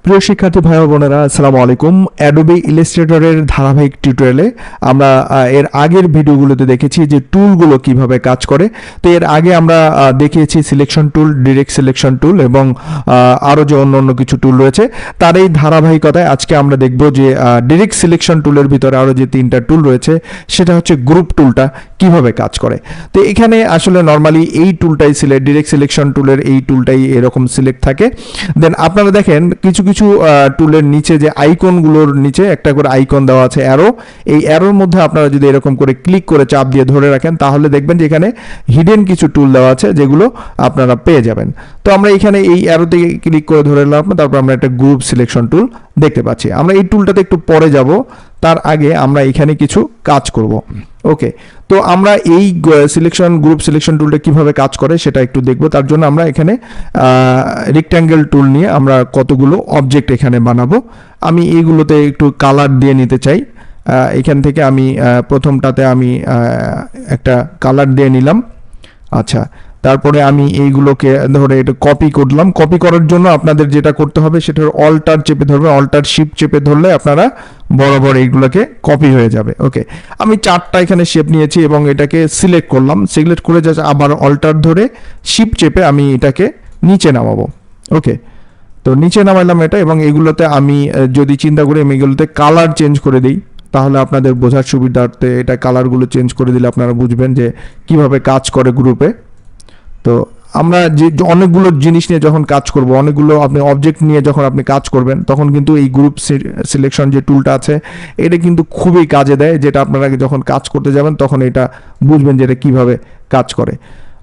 প্রিয় শিক্ষার্থী ভাই বোনেরা, আসসালামু আলাইকুম। অ্যাডোবি ইলাস্ট্রেটরের ধারাবাহিক টিউটোরিয়ালে আমরা এর আগের ভিডিওগুলোতে দেখেছি যে টুলগুলো কিভাবে কাজ করে। তো এর আগে আমরা দেখিয়েছি selection tool, direct selection tool এবং আরও যে অন্য কিছু টুল রয়েছে তার এই ধারাবাহিকতায় আজকে আমরা দেখব যে ডিরেক্ট সিলেকশন টুলের ভিতরে আরও যে তিনটা টুল রয়েছে সেটা হচ্ছে গ্রুপ টুলটা কিভাবে কাজ করে। তো এখানে আসলে নর্মালি এই টুলটাই ডিরেক্ট সিলেকশন টুলের এই টুলটাই এরকম সিলেক্ট থাকে। দেন আপনারা দেখেন কিছু কিছু টুলের নিচে যে আইকনগুলোর নিচে একটা করে আইকন দেওয়া আছে অ্যারো, এই অ্যারোর মধ্যে আপনারা যদি এরকম করে ক্লিক করে চাপ দিয়ে ধরে রাখেন তাহলে দেখবেন যে এখানে হিডেন কিছু টুল দেওয়া আছে যেগুলো আপনারা পেয়ে যাবেন। তো আমরা এখানে এই অ্যারোতে ক্লিক করে ধরে নিলাম, তারপর আমরা একটা গ্রুপ সিলেকশন টুল দেখতে পাচ্ছি। আমরা এই টুলটাতে একটু পরে যাব, তার আগে আমরা এখানে কিছু কাজ করব। ওকে, তো আমরা এই গ্রুপ সিলেকশন টুলটা কিভাবে কাজ করে সেটা একটু দেখব। তার জন্য আমরা এখানে রেক্ট্যাঙ্গেল টুল নিয়ে আমরা কতগুলো অবজেক্ট এখানে বানাবো। আমি এইগুলোতে একটু কালার দিয়ে নিতে চাই। এখান থেকে আমি প্রথমটাতে আমি একটা কালার দিয়ে নিলাম। আচ্ছা, তারপরে আমি এইগুলোকে ধরে এটা কপি করলাম। কপি করার জন্য আপনাদের যেটা করতে হবে সেটা অল্টার চেপে ধরবে, অল্টার শিফট চেপে ধরলে আপনারা বরাবর এইগুলোকে কপি হয়ে যাবে। ওকে, আমি চারটা এখানে শেপ নিয়েছি এবং এটাকে সিলেক্ট করলাম। সিলেক্ট করে যা আবার অল্টার ধরে শিফট চেপে আমি এটাকে নিচে নামাবো। ওকে, তো নিচে নামাইলাম এটা, এবং এগুলোতে আমি যদি চিন্তা করি আমি এগুলোতে কালার চেঞ্জ করে দিই তাহলে আপনাদের বোঝার সুবিধার্থে এটা কালারগুলো চেঞ্জ করে দিলে আপনারা বুঝবেন যে কিভাবে কাজ করে গ্রুপে। তো আমরা যে অনেকগুলো জিনিস নিয়ে যখন কাজ করব, অনেকগুলো আপনি অবজেক্ট নিয়ে যখন আপনি কাজ করবেন তখন কিন্তু এই গ্রুপ সিলেকশন যে টুলটা আছে এটা কিন্তু খুবই কাজে দেয়, যেটা আপনারা যখন কাজ করতে যাবেন তখন এটা বুঝবেন যে এটা কীভাবে কাজ করে।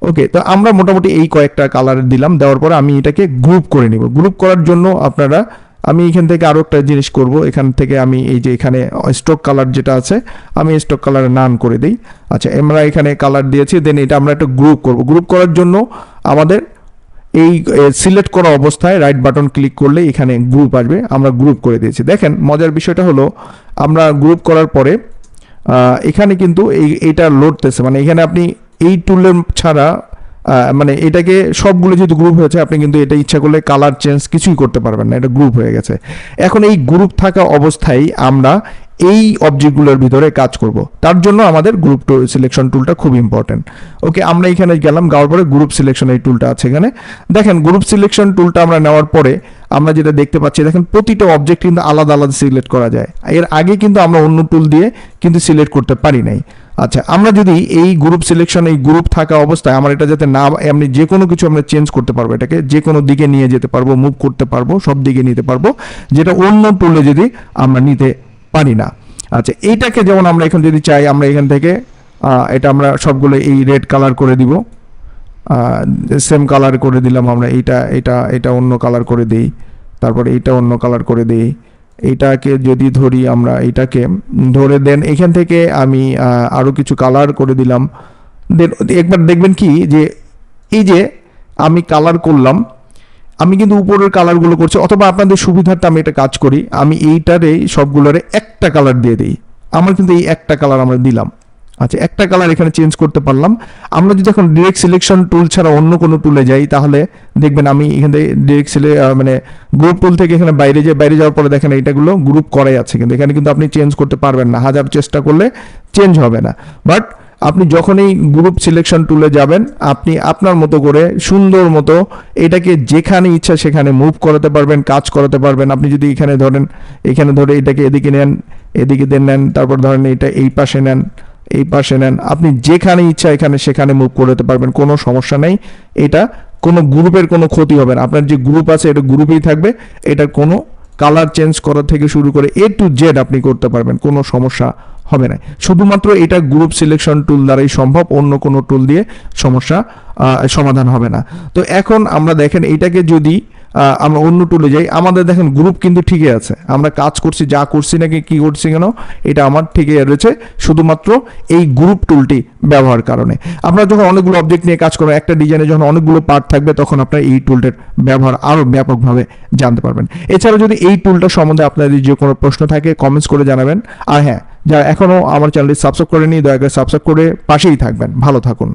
ওকে, তো আমরা মোটামুটি এই কয়েকটা কালার দিলাম, দেওয়ার পরে আমি এটাকে গ্রুপ করে নিব। গ্রুপ করার জন্য আপনারা আমি এখান থেকে আরও একটা জিনিস করব। এখান থেকে আমি এই যে এখানে স্টক কালার যেটা আছে আমি স্টক কালারে নান করে দিই। আচ্ছা, আমরা এখানে কালার দিয়েছি, দেন এটা আমরা একটা গ্রুপ করব। গ্রুপ করার জন্য আমাদের এই সিলেক্ট করা অবস্থায় রাইট বাটন ক্লিক করলে এখানে গ্রুপ আসবে। আমরা গ্রুপ করে দিয়েছি। দেখেন মজার বিষয়টা হলো আমরা গ্রুপ করার পরে এখানে কিন্তু এইটা লোডতেছে, মানে এখানে আপনি এই টুলের ছাড়া মানে এটাকে সবগুলো যেহেতু গ্রুপ হয়েছে আপনি কিন্তু এটা ইচ্ছা করলে কালার চেঞ্জ কিছুই করতে পারবেন না, এটা গ্রুপ হয়ে গেছে। এখন এই গ্রুপ থাকা অবস্থায় আমরা এই অবজেক্টগুলোর ভিতরে কাজ করব, তার জন্য আমাদের গ্রুপ সিলেকশন টুলটা খুব ইম্পর্টেন্ট। ওকে, আমরা এখানে গেলাম, যাওয়ার পরে গ্রুপ সিলেকশন এই টুলটা আছে এখানে। দেখেন গ্রুপ সিলেকশন টুলটা আমরা নেওয়ার পরে আমরা যেটা দেখতে পাচ্ছি, দেখেন প্রতিটা অবজেক্ট কিন্তু আলাদা আলাদা সিলেক্ট করা যায়। এর আগে কিন্তু আমরা অন্য টুল দিয়ে কিন্তু সিলেক্ট করতে পারি নাই। আচ্ছা, আমরা যদি এই গ্রুপ সিলেকশন এই গ্রুপ থাকা অবস্থায় আমার এটা যাতে না এমনি যে কোনো কিছু আমরা চেঞ্জ করতে পারবো, এটাকে যে কোনো দিকে নিয়ে যেতে পারবো, মুভ করতে পারবো, সব দিকে নিতে পারবো, যেটা অন্য টুলে যদি আমরা নিতে পারি না। আচ্ছা, এইটাকে যেমন আমরা এখন যদি চাই আমরা এখান থেকে এটা আমরা সবগুলো এই রেড কালার করে দিব, সেম কালার করে দিলাম আমরা। এটা অন্য কালার করে দিই, তারপরে এইটা অন্য কালার করে দিই। এইটাকে যদি ধরি আমরা এইটাকে ধরে দেন এখান থেকে আমি আরও কিছু কালার করে দিলাম। দেন একবার দেখবেন কি যে এই যে আমি কালার করলাম, আমি কিন্তু উপরের কালারগুলো করছি, অথবা আপনাদের সুবিধার্থে আমি এটা কাজ করি, আমি এইটারে সবগুলোরে একটা কালার দিয়ে দিই। আমার কিন্তু এই একটা কালার আমরা দিলাম। আচ্ছা, একটা কালার এখানে চেঞ্জ করতে পারলাম। আমরা যদি এখন ডিরেক্ট সিলেকশন টুল ছাড়া অন্য কোনো টুলে যাই তাহলে দেখবেন আমি এখান থেকে ডিরেক্ট মানে গ্রুপ টুল থেকে এখানে বাইরে যাওয়ার পরে দেখেন এইটাগুলো গ্রুপ করাই আছে, কিন্তু এখানে কিন্তু আপনি চেঞ্জ করতে পারবেন না, হাজার চেষ্টা করলে চেঞ্জ হবে না। বাট আপনি যখন এই গ্রুপ সিলেকশন টুলে যাবেন আপনি আপনার মতো করে সুন্দর মতো এটাকে যেখানে ইচ্ছা সেখানে মুভ করাতে পারবেন, কাজ করাতে পারবেন। আপনি যদি এখানে ধরেন, এখানে ধরে এটাকে এদিকে নেন, এদিকে নেন, তারপর ধরেন এটা এই পাশে নেন, এই পাশে নেন, আপনি যেখানে ইচ্ছা এখানে সেখানে মুভ করতে পারবেন, কোনো সমস্যা নেই। এটা কোনো গ্রুপের কোনো ক্ষতি হবে না। আপনার যে গ্রুপ আছে এটা গ্রুপেই থাকবে, এটা কোনো কালার চেঞ্জ করা থেকে শুরু করে A to Z আপনি করতে পারবেন, কোনো সমস্যা হবে না। শুধুমাত্র এটা গ্রুপ সিলেকশন টুল দ্বারাই সম্ভব, অন্য কোনো টুল দিয়ে সমস্যা সমাধান হবে না। তো এখন আমরা দেখেন এইটাকে যদি আমরা অন্য টুলে যাই, আমাদের দেখেন গ্রুপ কিন্তু ঠিকই আছে, আমরা কাজ করছি যা করছি নাকি কি করছি কেন এটা আমার ঠিকই রয়েছে, শুধুমাত্র এই গ্রুপ টুলটি ব্যবহার কারণে। আপনারা যখন অনেকগুলো অবজেক্ট নিয়ে কাজ করবেন, একটা ডিজাইনে যখন অনেকগুলো পার্ট থাকবে তখন আপনার এই টুলটার ব্যবহার আরও ব্যাপকভাবে জানতে পারবেন। এছাড়া যদি এই টুলটা সম্বন্ধে আপনাদের যে কোনো প্রশ্ন থাকে কমেন্টস করে জানাবেন। আর হ্যাঁ, যারা এখনও আমার চ্যানেলটি সাবস্ক্রাইব করেনি দয়া করে সাবস্ক্রাইব করে পাশেই থাকবেন। ভালো থাকুন।